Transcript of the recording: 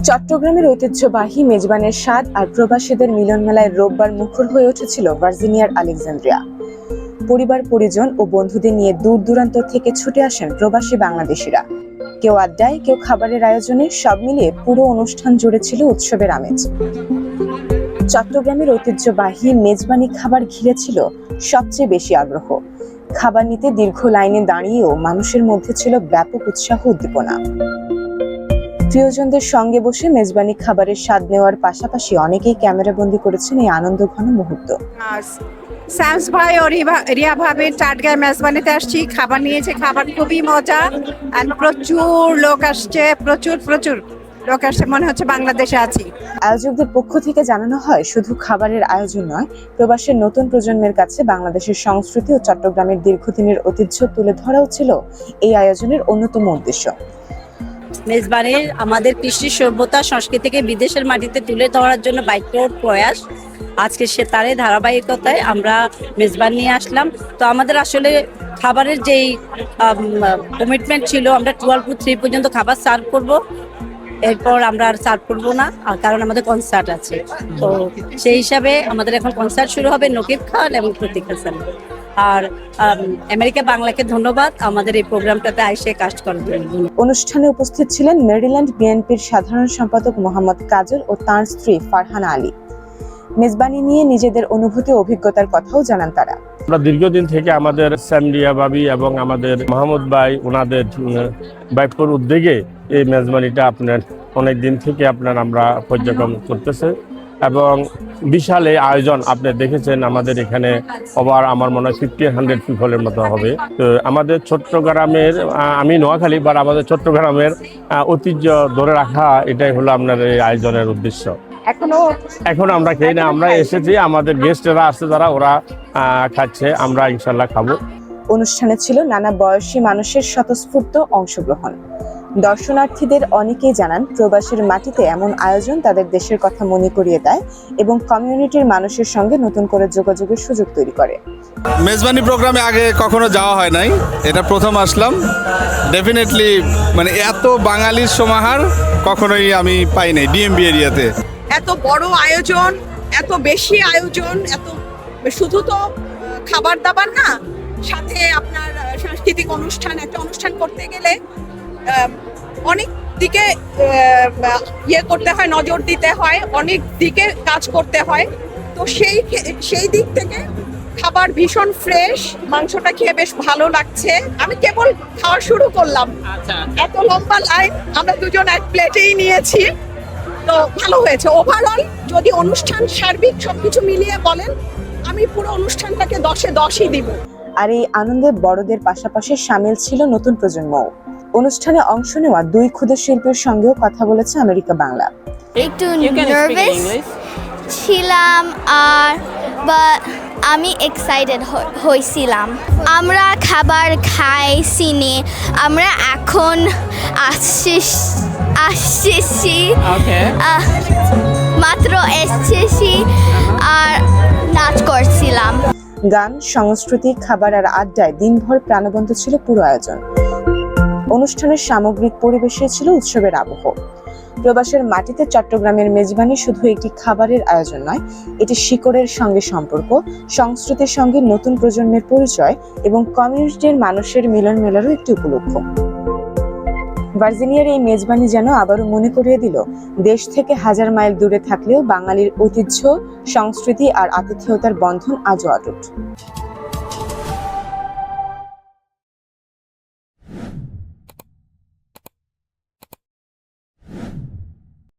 চট্টগ্রামের ঐতিহ্যবাহী মেজবানের স্বাদ আর প্রবাসীদের মিলন মেলায় রোববার মুখর হয়ে উঠেছিল ভার্জিনিয়ার আলেকজান্দ্রিয়া। পরিবার পরিজন ও বন্ধুদের নিয়ে দূর দূরান্ত থেকে ছুটে আসেন প্রবাসী বাংলাদেশিরা। কেউ আড্ডায়, কেউ খাবারের আয়োজনে, সব মিলিয়ে পুরো অনুষ্ঠান জুড়ে ছিল উৎসবের আমেজ। চট্টগ্রামের ঐতিহ্যবাহী মেজবানি খাবার ঘিরে ছিল সবচেয়ে বেশি আগ্রহ। খাবার নিতে দীর্ঘ লাইনে দাঁড়িয়েও মানুষের মধ্যে ছিল ব্যাপক উৎসাহ উদ্দীপনা। প্রিয়জনদের সঙ্গে বসে মেজবানি খাবারের স্বাদ নেওয়ার পাশাপাশি অনেকেই ক্যামেরাবন্দি করেছেন এই আনন্দঘন মুহূর্ত। স্যামস ভাই ও রিয়া ভাবির টাটগাঁয় মেজবানিতে আসছি, খাবার নিয়েছে, খাবার খুবই মজা। প্রচুর লোক আসছে, প্রচুর লোক আসছে, মনে হচ্ছে বাংলাদেশে আছি। আয়োজকদের পক্ষ থেকে জানানো হয়, শুধু খাবারের আয়োজন নয়, প্রবাসের নতুন প্রজন্মের কাছে বাংলাদেশের সংস্কৃতি ও চট্টগ্রামের দীর্ঘদিনের ঐতিহ্য তুলে ধরাও ছিল এই আয়োজনের অন্যতম উদ্দেশ্য। মেজবানির আমাদের কৃষ্টি সভ্যতা সংস্কৃতিকে বিদেশের মাটিতে তুলে ধরার জন্য বাইকটোর প্রয়াস। আজকে সে তারই ধারাবাহিকতায় আমরা মেজবান নিয়ে আসলাম। তো আমাদের আসলে খাবারের যেই কমিটমেন্ট ছিল, আমরা 12 to 3 পর্যন্ত খাবার সার্ভ করব, এরপর আমরা আর সার্ভ করবো না, কারণ আমাদের কনসার্ট আছে। তো সেই হিসাবে আমাদের এখন কনসার্ট শুরু হবে নকিব খান এবং প্রতীক হাসান। আর আমেরিকা বাংলাকে ধন্যবাদ আমাদের এই প্রোগ্রামটাতে আইসে কাজ করার জন্য। অনুষ্ঠানে উপস্থিত ছিলেন মেরিল্যান্ড বিএনপির সাধারণ সম্পাদক মোহাম্মদ কাজল ও তাঁর স্ত্রী ফারহানা আলী। মেজবানি নিয়ে নিজেদের অনুভূতি ও অভিজ্ঞতার কথাও জানান তারা। আমরা দীর্ঘদিন থেকে আমাদের স্যামরিয়া ভাবি এবং আমাদের মাহমুদ ভাই ওনাদের বাইকটোর উদ্যোগে এই মেজবানিটা আপনার অনেক দিন থেকে আমরা পর্যবেক্ষণ করতেছে এবং বিশাল এই আয়োজন আপনি দেখেছেন। আমাদের এখানে ওভার আমার মনে হয় 1500 পিপলের মতো হবে। তো আমাদের চট্টগ্রামের, আমি নোয়াখালী, বাট আমাদের চট্টগ্রামের ঐতিহ্য ধরে রাখা, এটাই হলো আপনার এই আয়োজনের উদ্দেশ্য। এখনো আমরা খেয়ে না, আমরা এসেছি, আমাদের গেস্টেরা আসছে যারা, ওরা খাচ্ছে, আমরা ইনশাল্লাহ খাবো। অনুষ্ঠানে ছিল নানা বয়সী মানুষের স্বতঃস্ফূর্ত অংশগ্রহণ। দর্শনার্থীদের অনেকেই জানান, প্রবাসীর মাটিতে এমন আয়োজন তাদের দেশের কথা মনে করিয়ে দেয় এবং কমিউনিটির মানুষের সঙ্গে নতুন করে যোগাযোগের সুযোগ তৈরি করে। মেজবানি প্রোগ্রামে আগে কখনো যাওয়া হয় নাই, এটা প্রথম আসলাম। ডেফিনেটলি মানে এত বাঙালির সমাহার কখনোই আমি পাই নাই ডিএমবি এরিয়াতে। এত বড় আয়োজন, এত বেশি আয়োজন, এত শুধু তো খাবার দাবার না, সাথে আপনার সাংস্কৃতিক অনুষ্ঠান, একটা অনুষ্ঠান করতে গেলে অনেক দিকে করতে হয়, নজর দিতে হয়, অনেক দিকে কাজ করতে হয়। তো সেই দিক থেকে খাবার ভীষণ ফ্রেশ, মাংসটা খেয়ে বেশ ভালো লাগছে। আমি কেবল খাওয়া শুরু করলাম, এত লম্বা লাইন, আমরা দুজন এক প্লেটেই নিয়েছি। তো ভালো হয়েছে ওভারঅল। যদি অনুষ্ঠান সার্বিক সবকিছু মিলিয়ে বলেন, আমি পুরো অনুষ্ঠানটাকে 10-এ 10ই দিব। আর এই আনন্দে বড়দের পাশাপাশি সামিল ছিল নতুন প্রজন্মও। অনুষ্ঠানে অংশ নেওয়া 2 ক্ষুদে শিল্পীর সঙ্গেও কথা বলেছে আমেরিকা বাংলা। একটু নার্ভাস ছিলাম, আর আমি এক্সাইটেড হয়েছিলাম। আমরা খাবার খাই সিনে, আমরা এখন আসছি, মাত্র এসেছি আর নাচ করছিলাম। গান, সংস্কৃতি, খাবার আর আড্ডায় দিনভর প্রাণবন্ত ছিল পুরো আয়োজন। অনুষ্ঠানের সামগ্রিক পরিবেশে ছিল উৎসবের আবহ। প্রবাসের মাটিতে চট্টগ্রামের মেজবানি শুধু একটি খাবারের আয়োজন নয়, এটি শিকড়ের সঙ্গে সম্পর্ক, সংস্কৃতির সঙ্গে নতুন প্রজন্মের পরিচয় এবং কমিউনিটির মানুষের মিলন মেলারও একটি উপলক্ষ। ভার্জিনিয়ার এই মেজবানি যেন আবারও মনে করিয়ে দিল, দেশ থেকে 1000 মাইল দূরে থাকলেও বাঙালির ঐতিহ্য, সংস্কৃতি আর আতিথেয়তার বন্ধন আজও অটুট।